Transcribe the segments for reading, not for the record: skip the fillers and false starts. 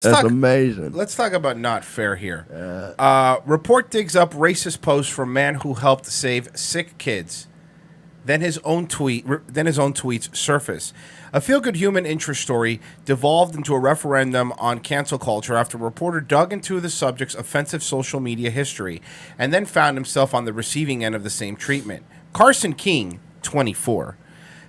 That's talk, amazing. let's talk about not fair here. Report digs up racist post from man who helped save sick kids. Then his own tweets surface. A feel-good human interest story devolved into a referendum on cancel culture after a reporter dug into the subject's offensive social media history and then found himself on the receiving end of the same treatment. Carson King, 24,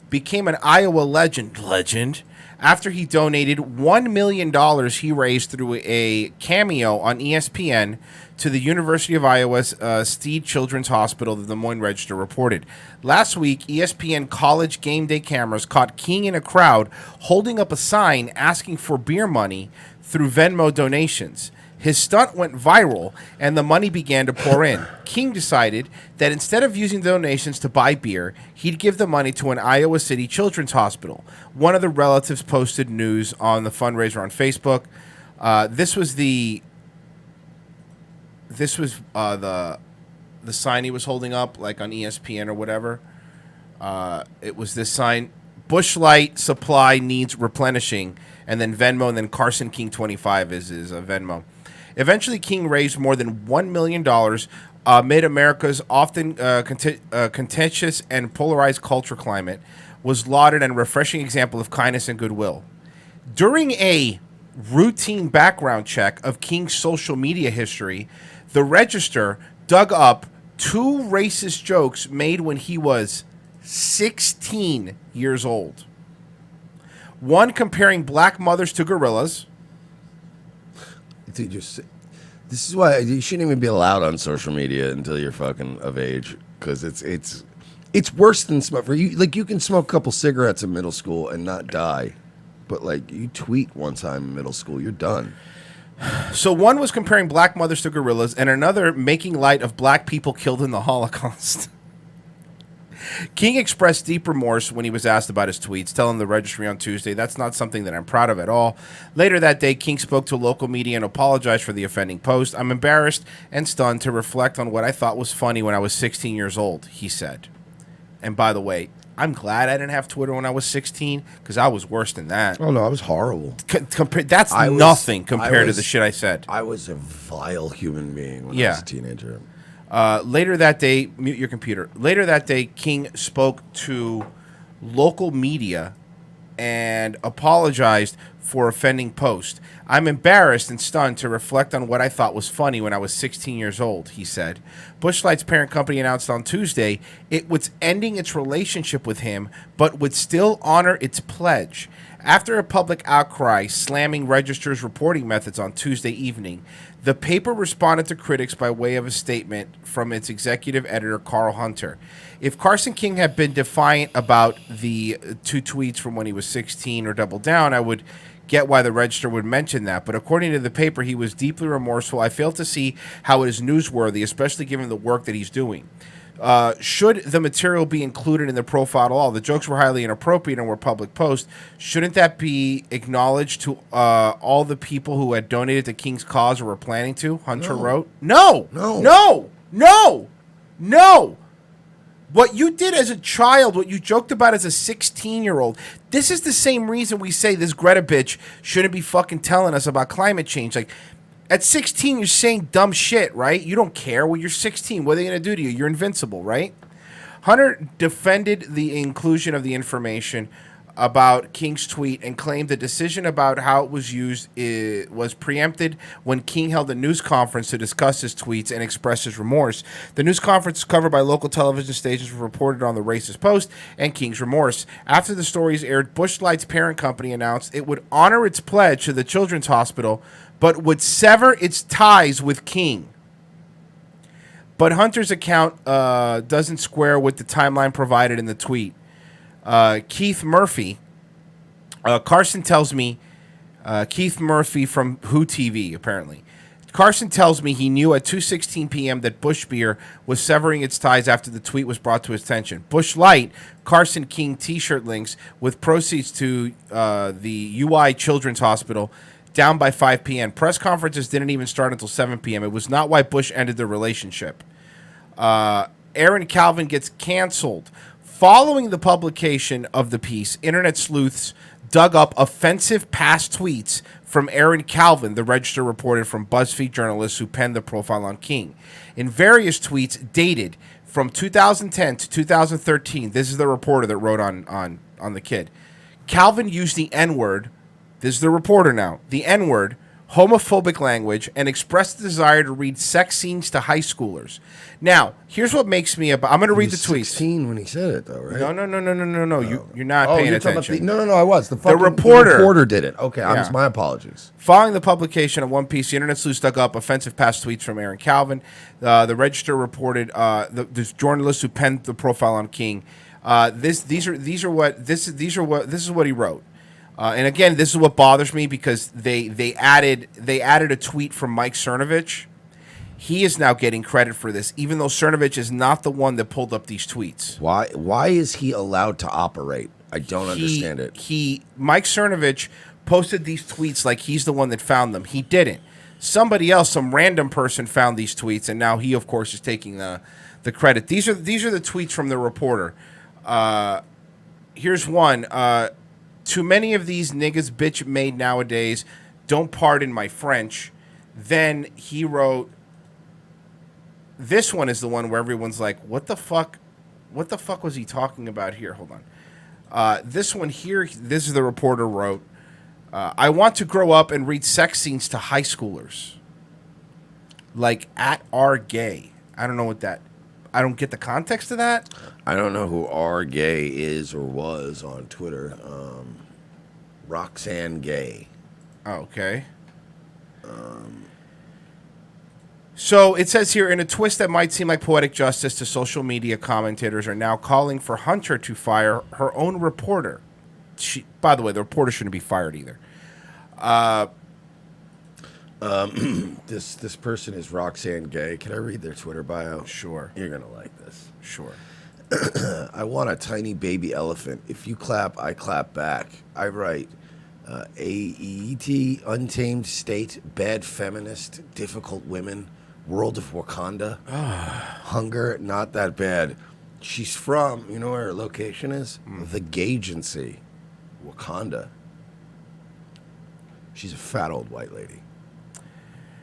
became an Iowa legend after he donated $1 million he raised through a cameo on ESPN to the University of Iowa's Stead Children's Hospital, the Des Moines Register reported. Last week, ESPN college game day cameras caught King in a crowd holding up a sign asking for beer money through Venmo donations. His stunt went viral, and the money began to pour in. King decided that instead of using donations to buy beer, he'd give the money to an Iowa City Children's Hospital. One of the relatives posted news on the fundraiser on Facebook. This was the sign he was holding up, like on ESPN or whatever. It was this sign: Busch Light supply needs replenishing, and then Venmo, and then Carson King 25 is Venmo. Eventually, King raised more than $1 million amid America's often contentious and polarized culture climate, was lauded and a refreshing example of kindness and goodwill. During a routine background check of King's social media history, the Register dug up 2 racist jokes made when he was 16 years old. One comparing black mothers to gorillas. Dude, this is why you shouldn't even be allowed on social media until you're fucking of age, because it's worse than smoke. You can smoke a couple cigarettes in middle school and not die, but like you tweet one time in middle school, you're done. So one was comparing black mothers to gorillas, and another making light of black people killed in the Holocaust. King expressed deep remorse when he was asked about his tweets, telling the Registry on Tuesday, "That's not something that I'm proud of at all." Later that day, King spoke to local media and apologized for the offending post. "I'm embarrassed and stunned to reflect on what I thought was funny when I was 16 years old," he said. And by the way, I'm glad I didn't have Twitter when I was 16, because I was worse than that. Oh, no, I was horrible. That's nothing compared to the shit I said. I was a vile human being when I was a teenager. Later that day, mute your computer. Later that day, King spoke to local media and apologized for offending post. "I'm embarrassed and stunned to reflect on what I thought was funny when I was 16 years old," he said. Busch Light's parent company announced on Tuesday it was ending its relationship with him, but would still honor its pledge. After a public outcry slamming Register's reporting methods on Tuesday evening, the paper responded to critics by way of a statement from its executive editor, Carl Hunter. If Carson King had been defiant about the 2 tweets from when he was 16 or doubled down, I would get why the Register would mention that. But according to the paper, he was deeply remorseful. "I fail to see how it is newsworthy, especially given the work that he's doing. Should the material be included in the profile at all? The jokes were highly inappropriate and were public posts. Shouldn't that be acknowledged to all the people who had donated to King's cause or were planning to?" Hunter wrote. No. What you did as a child, what you joked about as a 16-year-old, this is the same reason we say this Greta bitch shouldn't be fucking telling us about climate change. Like, at 16, you're saying dumb shit, right? You don't care. Well, you're 16. What are they going to do to you? You're invincible, right? Hunter defended the inclusion of the information about King's tweet and claimed the decision about how it was used was preempted when King held a news conference to discuss his tweets and express his remorse. The news conference, covered by local television stations, reported on the racist post and King's remorse. After the stories aired, Busch Light's parent company announced it would honor its pledge to the Children's Hospital, but would sever its ties with King. But Hunter's account doesn't square with the timeline provided in the tweet. Keith Murphy, Carson tells me, Keith Murphy from Who TV, apparently. Carson tells me he knew at 2:16 p.m. that Busch Beer was severing its ties after the tweet was brought to his attention. Busch Light, Carson King t-shirt links with proceeds to the UI Children's Hospital down by 5 p.m. Press conferences didn't even start until 7 p.m. It was not why Busch ended the relationship. Aaron Calvin gets canceled. Following the publication of the piece, internet sleuths dug up offensive past tweets from Aaron Calvin, the Register reported from BuzzFeed journalists who penned the profile on King. In various tweets dated from 2010 to 2013, this is the reporter that wrote on the kid. Calvin used the N-word, this is the reporter now, the N-word, homophobic language, and expressed the desire to read sex scenes to high schoolers. Now, here's what makes me I'm going to read the tweets. 16 when he said it, though, right? No. You're not paying attention. No, I was. The reporter did it. Okay, Yeah. my apologies. Following the publication of One Piece, the Internet sleuths dug up offensive past tweets from Aaron Calvin. The Register reported this journalist who penned the profile on King. This is what he wrote. And again, this is what bothers me because they added a tweet from Mike Cernovich. He is now getting credit for this, even though Cernovich is not the one that pulled up these tweets. Why is he allowed to operate? I don't understand it. Mike Cernovich posted these tweets like he's the one that found them. He didn't. Somebody else, some random person found these tweets, and now he, of course, is taking the credit. These are the tweets from the reporter. Here's one. Too many of these niggas bitch made nowadays. Don't pardon my French. Then he wrote, this one is the one where everyone's like, what the fuck was he talking about here? Hold on. This one here, this is the reporter wrote, I want to grow up and read sex scenes to high schoolers. Like at R gay. I don't know what that, I don't get the context of that. I don't know who R Gay is or was on Twitter. Roxanne Gay. Oh, okay. So it says here, in a twist that might seem like poetic justice to social media commentators are now calling for Hunter to fire her own reporter. By the way, the reporter shouldn't be fired either. This person is Roxanne Gay. Can I read their Twitter bio? Sure. You're going to like this. Sure. I want a tiny baby elephant. If you clap, I clap back. I write, AET, untamed state, bad feminist, difficult women, world of Wakanda, hunger, not that bad. She's from, you know where her location is? The Gagency, Wakanda. She's a fat old white lady.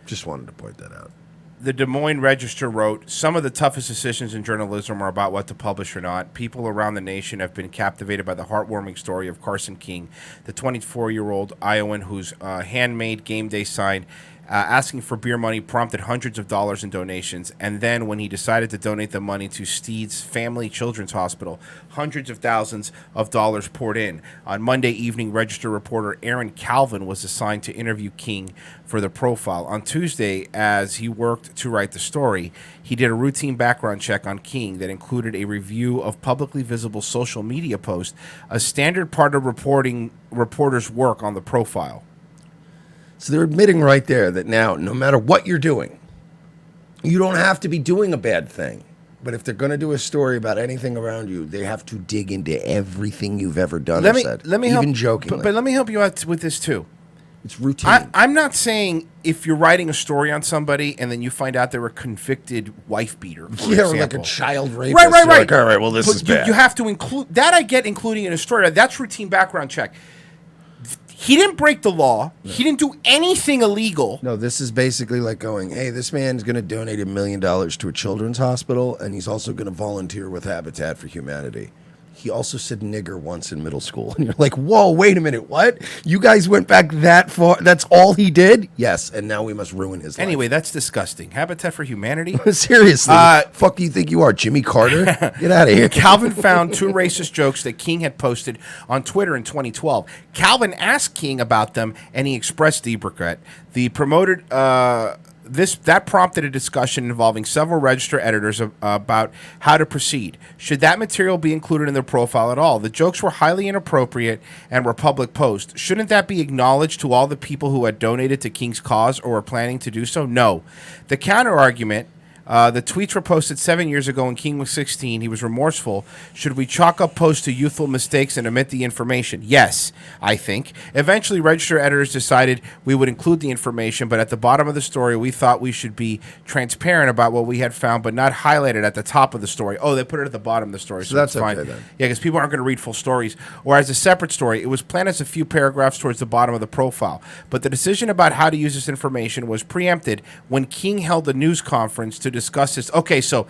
Just wanted to point that out. The Des Moines Register wrote, some of the toughest decisions in journalism are about what to publish or not. People around the nation have been captivated by the heartwarming story of Carson King, the 24-year-old Iowan whose handmade game day sign asking for beer money prompted hundreds of dollars in donations. And then when he decided to donate the money to Steed's Family Children's Hospital, hundreds of thousands of dollars poured in. On Monday evening, Register reporter Aaron Calvin was assigned to interview King for the profile. On Tuesday, as he worked to write the story, he did a routine background check on King that included a review of publicly visible social media posts, a standard part of reporters' work on the profile. So they're admitting right there that now, no matter what you're doing, you don't have to be doing a bad thing. But if they're going to do a story about anything around you, they have to dig into everything you've ever done or said. Let me even help, jokingly. But let me help you out with this too. It's routine. I'm not saying if you're writing a story on somebody and then you find out they're a convicted wife beater, for example. Like a child rapist. Right. You're like, all right, well, this is bad. You have to include that. I get including in a story. That's routine background check. He didn't break the law. No. He didn't do anything illegal. No, this is basically like going, hey, this man's going to donate $1 million to a children's hospital, and he's also going to volunteer with Habitat for Humanity. He also said nigger once in middle school. And you're like, whoa, wait a minute, what? You guys went back that far? That's all he did? Yes, and now we must ruin his life. Anyway, that's disgusting. Habitat for Humanity? Seriously. Fuck do you think you are, Jimmy Carter? Get out of here. Calvin found 2 racist jokes that King had posted on Twitter in 2012. Calvin asked King about them, and he expressed deep regret. The promoted... That prompted a discussion involving several Register editors about how to proceed. Should that material be included in their profile at all? The jokes were highly inappropriate and were public posts. Shouldn't that be acknowledged to all the people who had donated to King's cause or were planning to do so? No. The counter-argument The tweets were posted 7 years ago when King was 16. He was remorseful. Should we chalk up posts to youthful mistakes and omit the information? Yes, I think. Eventually, Register editors decided we would include the information, but at the bottom of the story, we thought we should be transparent about what we had found, but not highlight it at the top of the story. Oh, they put it at the bottom of the story, so that's it's fine. okay then. Yeah, because people aren't going to read full stories. Or as a separate story, it was planned as a few paragraphs towards the bottom of the profile. But the decision about how to use this information was preempted when King held a news conference to discuss this. Okay, so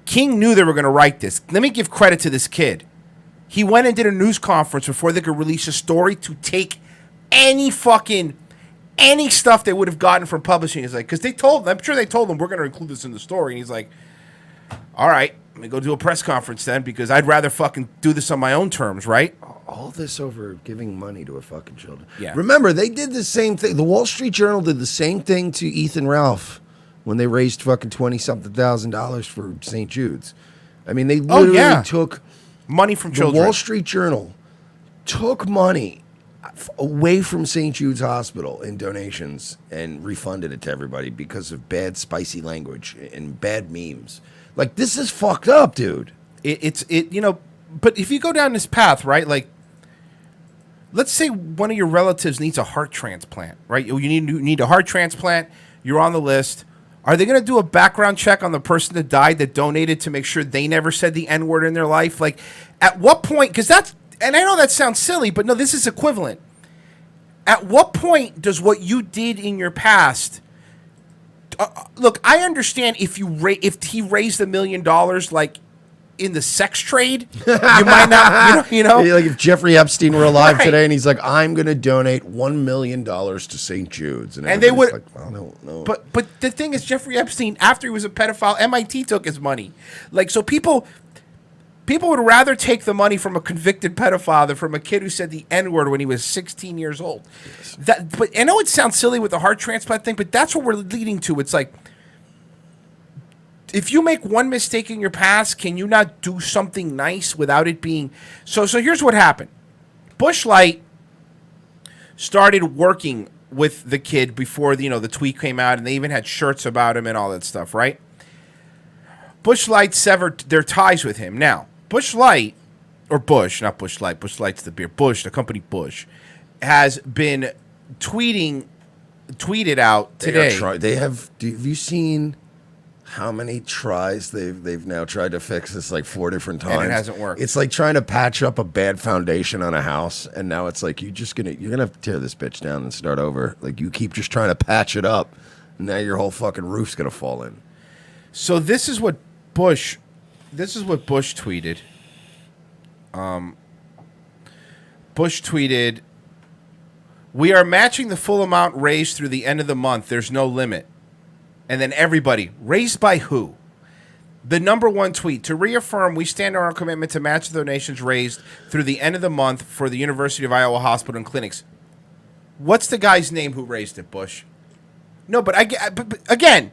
King knew they were going to write this. Let me give credit to this kid. He went and did a news conference before they could release a story to take any stuff they would have gotten from publishing. He's like, because I'm sure they told him, we're going to include this in the story. And he's like, all right, let me go do a press conference then, because I'd rather fucking do this on my own terms, right? All this over giving money to a fucking children. Yeah. Remember, they did the same thing. The Wall Street Journal did the same thing to Ethan Ralph when they raised fucking $20,000 for St. Jude's. I mean, they literally took money from the children. Wall Street Journal took money away from St. Jude's Hospital in donations and refunded it to everybody because of bad, spicy language and bad memes. Like, this is fucked up, dude. But if you go down this path, right, like, let's say one of your relatives needs a heart transplant, right? You need a heart transplant. You're on the list. Are they going to do a background check on the person that died that donated to make sure they never said the N-word in their life? Like, at what point, because and I know that sounds silly, but no, this is equivalent. At what point does what you did in your past, look, I understand if he raised $1 million, like, in the sex trade, you might not, you know. Like if Jeffrey Epstein were alive Right. today and he's like, I'm going to donate $1 million to St. Jude's. And they would, like, I don't know. But the thing is, Jeffrey Epstein, after he was a pedophile, MIT took his money. Like, so people would rather take the money from a convicted pedophile than from a kid who said the N-word when he was 16 years old. Yes. But I know it sounds silly with the heart transplant thing, but that's what we're leading to. It's like, if you make one mistake in your past, can you not do something nice without it being... So here's what happened. Busch Light started working with the kid before the tweet came out, and they even had shirts about him and all that stuff, right? Busch Light severed their ties with him. Now, Busch Light, or Busch, not Busch Light. Busch Light's the beer. Busch, the company Busch, has been tweeted out today. Have you seen how many tries they've now tried to fix this, like 4 different times? And it hasn't worked. It's like trying to patch up a bad foundation on a house, and now it's like you're gonna tear this bitch down and start over. Like, you keep just trying to patch it up, and now your whole fucking roof's gonna fall in. So this is what Busch tweeted. Busch tweeted, "We are matching the full amount raised through the end of the month. There's no limit." And then everybody, raised by who? The number one tweet, to reaffirm we stand on our commitment to match the donations raised through the end of the month for the University of Iowa Hospital and Clinics. What's the guy's name who raised it, Busch? No, but again,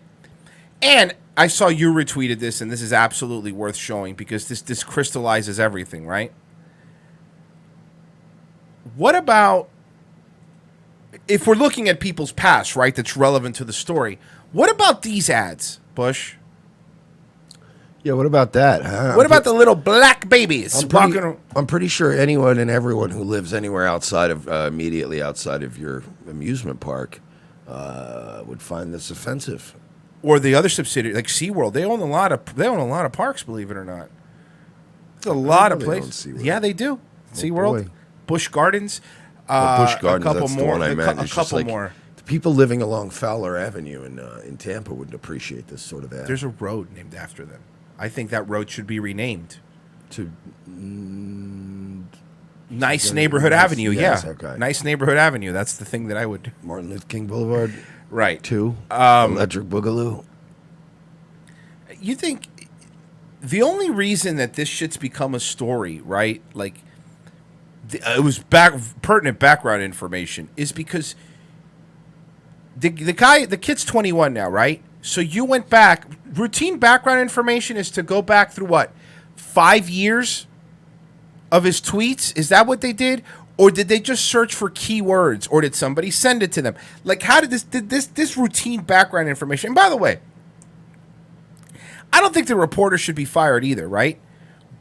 and I saw you retweeted this, and this is absolutely worth showing because this crystallizes everything, right? What about, if we're looking at people's past, right, that's relevant to the story, what about these ads, Busch? Yeah, what about that? What about the little black babies? I'm pretty sure anyone and everyone who lives anywhere outside of immediately outside of your amusement park would find this offensive. Or the other subsidiary, like SeaWorld, they own a lot of parks, believe it or not. There's a lot of places. Yeah, they do. SeaWorld, Busch Gardens, Busch Gardens, a couple that's more. The one I meant. A couple more. The people living along Fowler Avenue in Tampa would appreciate this sort of ad. There's a road named after them. I think that road should be renamed to Nice Neighborhood Avenue. Yes, yeah, okay. Nice Neighborhood Avenue. That's the thing that I would. Martin Luther King Boulevard. Right. 2. Electric Boogaloo. You think the only reason that this shit's become a story, right? Like, it was pertinent background information, is because the kid's 21 now, right? So you went back. Routine background information is to go back through what, 5 years of his tweets? Is that what they did? Or did they just search for keywords? Or did somebody send it to them? Like, how did this routine background information? And by the way, I don't think the reporter should be fired either, right?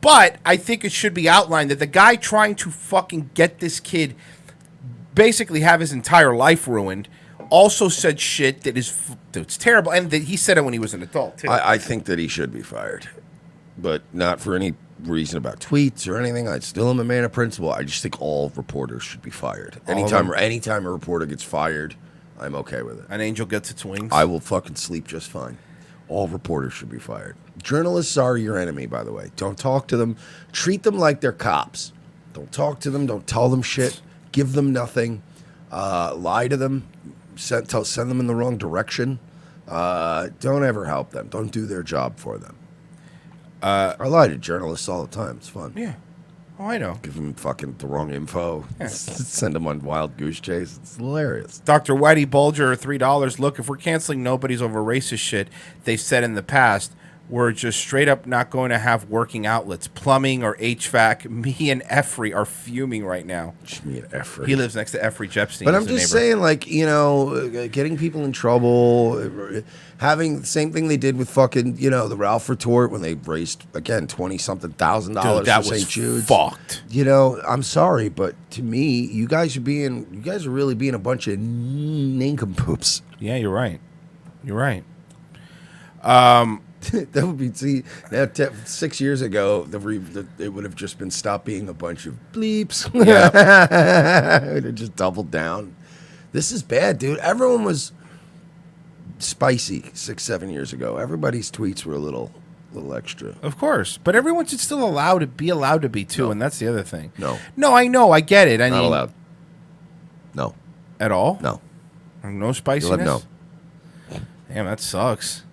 But I think it should be outlined that the guy trying to fucking get this kid basically have his entire life ruined also said shit that is it's terrible, and that he said it when he was an adult too. I think that he should be fired, but not for any reason about tweets or anything. I still am a man of principle. I just think all reporters should be fired. Anytime a reporter gets fired, I'm okay with it. An angel gets its wings. I will fucking sleep just fine. All reporters should be fired. Journalists are your enemy, by the way. Don't talk to them. Treat them like they're cops. Don't talk to them. Don't tell them shit. Give them nothing. Lie to them. Send them in the wrong direction. Don't ever help them. Don't do their job for them. I lie to journalists all the time. It's fun. Yeah. Oh, I know. Give them fucking the wrong info. Yeah. Send them on wild goose chase. It's hilarious. Dr. Whitey Bulger, $3. Look, if we're canceling nobodies over racist shit they've said in the past, we're just straight up not going to have working outlets. Plumbing or HVAC. Me and Effrey are fuming right now. Just me and Effrey. He lives next to Effrey Jepstein. But I'm just saying, like, you know, getting people in trouble, having the same thing they did with fucking, you know, the Ralph retort when they raised, again, $20,000 that for was St. Jude's. fucked. You know, I'm sorry, but to me, you guys are really being a bunch of nincompoops. Yeah, you're right. You're right. That would be, see, now 6 years ago, it would have just been stop being a bunch of bleeps. Yeah. It would have just doubled down. This is bad, dude. Everyone was spicy 6-7 years ago. Everybody's tweets were a little extra. Of course. But everyone should still allowed to be too, and that's the other thing. No, I know, I get it. I not mean, allowed. No, at all? no. No spiciness? No. Damn, that sucks.